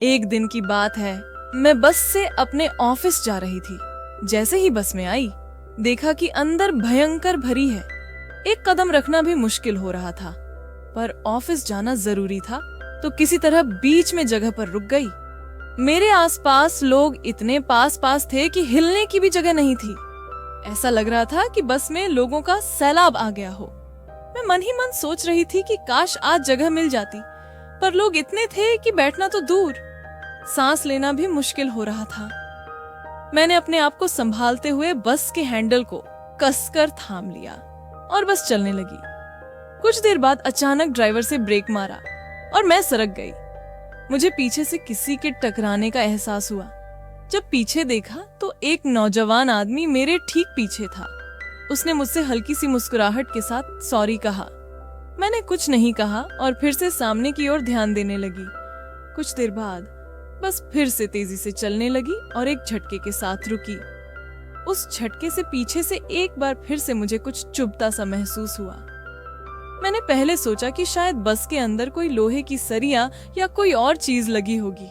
एक दिन की बात है, मैं बस से अपने ऑफिस जा रही थी। जैसे ही बस में आई, देखा कि अंदर भयंकर भरी है। एक कदम रखना भी मुश्किल हो रहा था, पर ऑफिस जाना जरूरी था, तो किसी तरह बीच में जगह पर रुक गई। मेरे आसपास लोग इतने पास पास थे कि हिलने की भी जगह नहीं थी। ऐसा लग रहा था कि बस में लोगों का सैलाब आ गया हो। मैं मन ही मन सोच रही थी कि काश आज जगह मिल जाती, पर लोग इतने थे कि बैठना तो दूर, सांस लेना भी मुश्किल हो रहा था। मैंने अपने आप को संभालते हुए बस के हैंडल को कसकर थाम लिया और बस चलने लगी। कुछ देर बाद अचानक ड्राइवर से ब्रेक मारा और मैं सरक गई। मुझे पीछे से किसी के टकराने का एहसास हुआ। जब पीछे देखा तो एक नौजवान आदमी मेरे ठीक पीछे था। उसने मुझसे हल्की सी मुस्कुराहट के साथ सॉरी कहा। मैंने कुछ नहीं कहा और फिर से सामने की ओर ध्यान देने लगी। कुछ देर बाद बस फिर से तेजी से चलने लगी और एक झटके के साथ रुकी। उस झटके से पीछे से एक बार फिर से मुझे कुछ चुभता सा महसूस हुआ। मैंने पहले सोचा कि शायद बस के अंदर कोई लोहे की सरिया या कोई और चीज लगी होगी।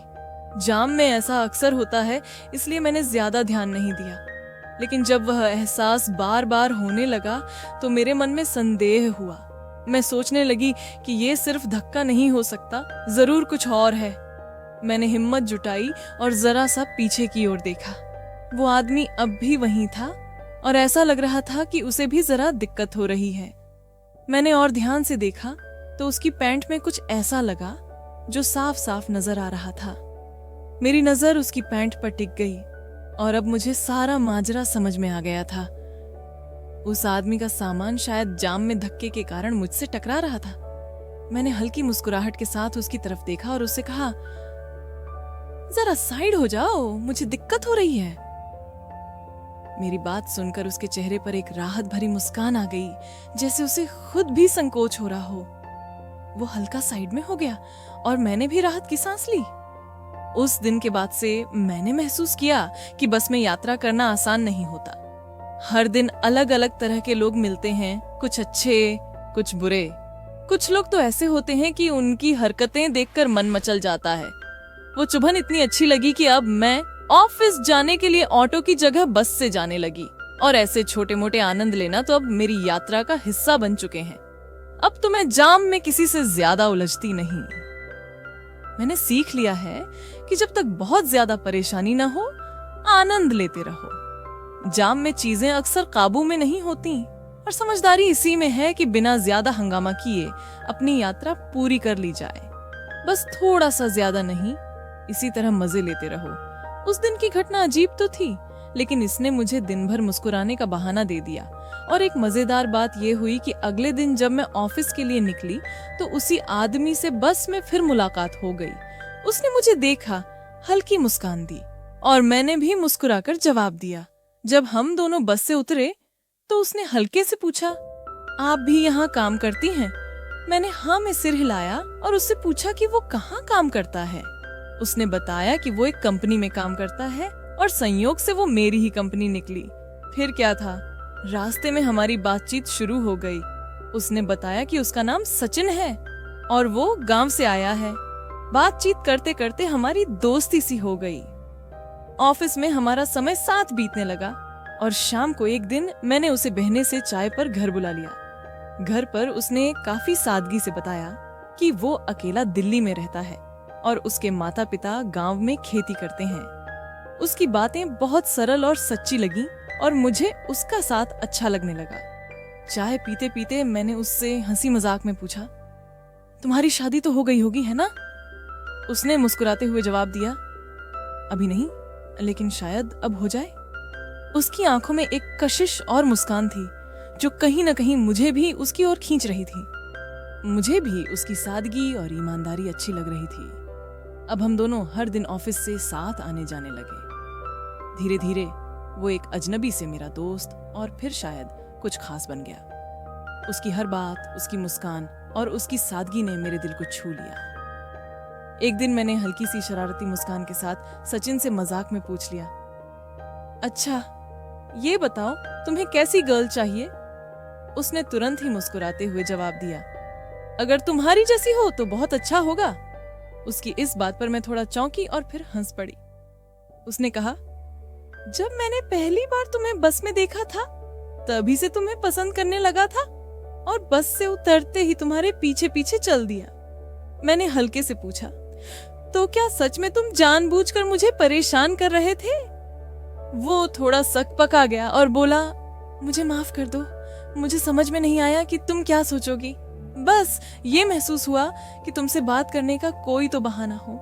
जाम में ऐसा अक्सर होता है, इसलिए मैंने ज्यादा ध्यान नहीं दिया। लेकिन जब वह एहसास बार बार होने लगा तो मेरे मन में संदेह हुआ। मैं सोचने लगी कि ये सिर्फ धक्का नहीं हो सकता, जरूर कुछ और है। मैंने हिम्मत जुटाई और जरा सा पीछे की ओर देखा। वो आदमी अब भी वहीं था और ऐसा लग रहा था कि उसे भी जरा दिक्कत हो रही है। मैंने और ध्यान से देखा तो उसकी पैंट में कुछ ऐसा लगा जो साफ साफ नजर आ रहा था। मेरी नजर उसकी पैंट पर टिक गई और अब मुझे सारा माजरा समझ में आ गया था। उस आदमी का सामान शायद जाम में धक्के के कारण मुझसे टकरा रहा था। मैंने हल्की मुस्कुराहट के साथ उसकी तरफ देखा और उससे कहा, जरा साइड हो जाओ, मुझे दिक्कत हो रही है। मेरी बात सुनकर उसके चेहरे पर एक राहत भरी मुस्कान आ गई, जैसे उसे खुद भी संकोच हो रहा हो। वो हल्का साइड में हो गया और मैंने भी राहत की सांस ली। उस दिन के बाद से मैंने महसूस किया कि बस में यात्रा करना आसान नहीं होता। हर दिन अलग अलग तरह के लोग मिलते हैं, कुछ अच्छे, कुछ बुरे। कुछ लोग तो ऐसे होते हैं कि उनकी हरकतें देखकर मन मचल जाता है। वो चुभन इतनी अच्छी लगी कि अब मैं ऑफिस जाने के लिए ऑटो की जगह बस से जाने लगी, और ऐसे छोटे मोटे आनंद लेना तो अब मेरी यात्रा का हिस्सा बन चुके हैं। अब तो मैं जाम में किसी से ज्यादा उलझती नहीं। मैंने सीख लिया है कि जब तक बहुत ज्यादा परेशानी ना हो, आनंद लेते रहो। जाम में चीजें अक्सर काबू में नहीं होती, और समझदारी इसी में है कि बिना ज्यादा हंगामा किए अपनी यात्रा पूरी कर ली जाए। बस थोड़ा सा ज्यादा नहीं, इसी तरह मजे लेते रहो। उस दिन की घटना अजीब तो थी, लेकिन इसने मुझे दिन भर मुस्कुराने का बहाना दे दिया। और एक मजेदार बात यह हुई कि अगले दिन जब मैं ऑफिस के लिए निकली तो उसी आदमी से बस में फिर मुलाकात हो गई। उसने मुझे देखा, हल्की मुस्कान दी और मैंने भी मुस्कुराकर जवाब दिया। जब हम दोनों बस से उतरे तो उसने हल्के से पूछा, आप भी यहाँ काम करती हैं? मैंने हाँ में सिर हिलाया और उससे पूछा कि वो कहाँ काम करता है। उसने बताया कि वो एक कंपनी में काम करता है और संयोग से वो मेरी ही कंपनी निकली। फिर क्या था, रास्ते में हमारी बातचीत शुरू हो गई। उसने बताया कि उसका नाम सचिन है और वो गांव से आया है। बातचीत करते करते हमारी दोस्ती सी हो गई। ऑफिस में हमारा समय साथ बीतने लगा और शाम को एक दिन मैंने उसे बहने से चाय पर घर बुला लिया। घर पर उसने काफी सादगी से बताया कि वो अकेला दिल्ली में रहता है और उसके माता पिता गांव में खेती करते हैं। उसकी बातें बहुत सरल और सच्ची लगी और मुझे उसका साथ अच्छा लगने लगा। चाय पीते पीते मैंने उससे हंसी मजाक में पूछा, तुम्हारी शादी तो हो गई होगी है ना? उसने मुस्कुराते हुए जवाब दिया, अभी नहीं, लेकिन शायद अब हो जाए। उसकी आंखों में एक कशिश और मुस्कान थी जो कहीं न कहीं मुझे भी उसकी ओर खींच रही थी। मुझे भी उसकी सादगी और ईमानदारी अच्छी लग रही थी। अब हम दोनों हर दिन ऑफिस से साथ आने जाने लगे। धीरे धीरे वो एक अजनबी से मेरा दोस्त और फिर शायद कुछ खास बन गया। उसकी हर बात, उसकी मुस्कान और उसकी सादगी ने मेरे दिल को छू लिया। एक दिन मैंने हल्की सी शरारती मुस्कान के साथ सचिन से मजाक में पूछ लिया, अच्छा ये बताओ तुम्हें कैसी गर्ल चाहिए? उसने तुरंत ही मुस्कुराते हुए जवाब दिया, अगर तुम्हारी जैसी हो तो बहुत अच्छा होगा। उसकी इस बात पर मैं थोड़ा चौंकी और फिर हंस पड़ी। उसने कहा, जब मैंने पहली बार तुम्हें बस में देखा था तभी से तुम्हें पसंद करने लगा था और बस से उतरते ही तुम्हारे पीछे पीछे चल दिया। मैंने हल्के से पूछा, तो क्या सच में तुम जानबूझकर मुझे परेशान कर रहे थे? वो थोड़ा सकपका गया और बोला, मुझे माफ कर दो, मुझे समझ में नहीं आया कि तुम क्या सोचोगी। बस ये महसूस हुआ कि तुमसे बात करने का कोई तो बहाना हो।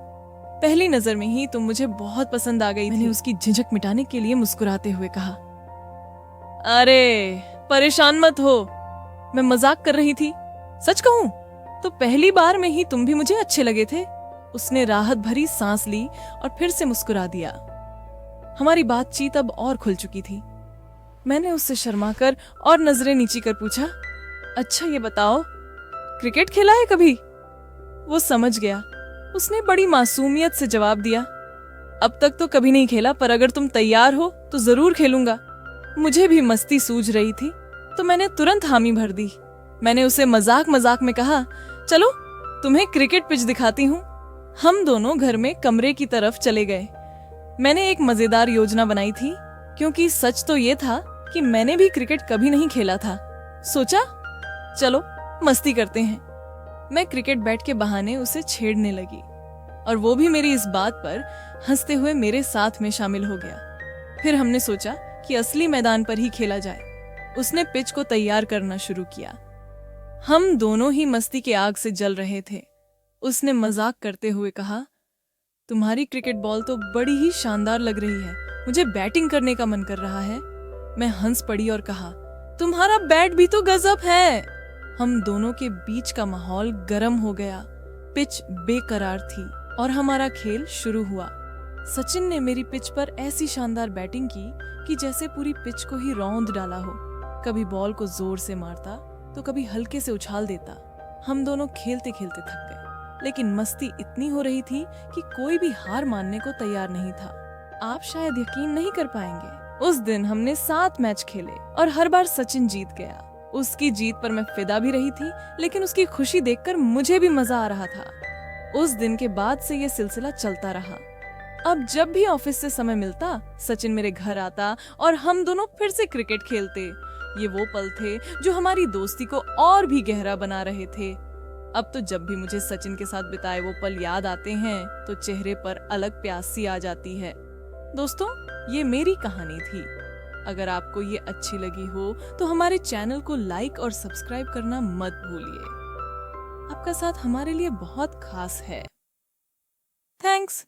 पहली नजर में ही तुम मुझे बहुत पसंद आ गई। मैंने उसकी झिझक मिटाने के लिए मुस्कुराते हुए कहा, अरे परेशान मत हो, मैं मजाक कर रही थी। सच कहूं तो पहली बार में ही तुम भी मुझे अच्छे लगे थे। उसने राहत भरी सांस ली और फिर से मुस्कुरा दिया। हमारी बातचीत अब और खुल चुकी थी। मैंने उससे शर्माकर और नजरें नीची कर पूछा, अच्छा ये बताओ, क्रिकेट खेला है कभी? वो समझ गया। उसने बड़ी मासूमियत से जवाब दिया, अब तक तो कभी नहीं खेला, पर अगर तुम तैयार हो तो जरूर खेलूंगा। मुझे भी मस्ती सूझ रही थी तो मैंने तुरंत हामी भर दी। मैंने उसे मजाक मजाक में कहा, चलो तुम्हें क्रिकेट पिच दिखाती हूँ। हम दोनों घर में कमरे की तरफ चले गए। मैंने एक मजेदार योजना बनाई थी, क्योंकि सच तो ये था कि मैंने भी क्रिकेट कभी नहीं खेला था। सोचा चलो मस्ती करते हैं। मैं क्रिकेट बैट के बहाने उसे छेड़ने लगी और वो भी मेरी इस बात पर हंसते हुए मेरे साथ में शामिल हो गया। फिर हमने सोचा कि असली मैदान पर ही खेला जाए। उसने पिच को तैयार करना शुरू किया। हम दोनों ही मस्ती के आग से जल रहे थे। उसने मजाक करते हुए कहा, तुम्हारी क्रिकेट बॉल तो बड़ी ही शानदार लग रही है, मुझे बैटिंग करने का मन कर रहा है। मैं हंस पड़ी और कहा, तुम्हारा बैट भी तो गजब है। हम दोनों के बीच का माहौल गर्म हो गया। पिच बेकरार थी और हमारा खेल शुरू हुआ। सचिन ने मेरी पिच पर ऐसी शानदार बैटिंग की कि जैसे पूरी पिच को ही रौंद डाला हो। कभी बॉल को जोर से मारता तो कभी हल्के से उछाल देता। हम दोनों खेलते खेलते थक गए, लेकिन मस्ती इतनी हो रही थी कि कोई भी हार मानने को तैयार नहीं था। आप शायद यकीन नहीं कर पाएंगे, उस दिन हमने 7 मैच खेले और हर बार सचिन जीत गया। उसकी जीत पर मैं फिदा भी रही थी, लेकिन उसकी खुशी देखकर मुझे भी मजा आ रहा था। उस दिन के बाद से ये सिलसिला चलता रहा। अब जब भी ऑफिस से समय मिलता, सचिन मेरे घर आता और हम दोनों फिर से क्रिकेट खेलते। ये वो पल थे जो हमारी दोस्ती को और भी गहरा बना रहे थे। अब तो जब भी मुझे सचिन के साथ बिताए वो पल याद आते हैं तो चेहरे पर अलग प्यास सी आ जाती है। दोस्तों, ये मेरी कहानी थी। अगर आपको ये अच्छी लगी हो तो हमारे चैनल को लाइक और सब्सक्राइब करना मत भूलिए। आपका साथ हमारे लिए बहुत खास है। थैंक्स।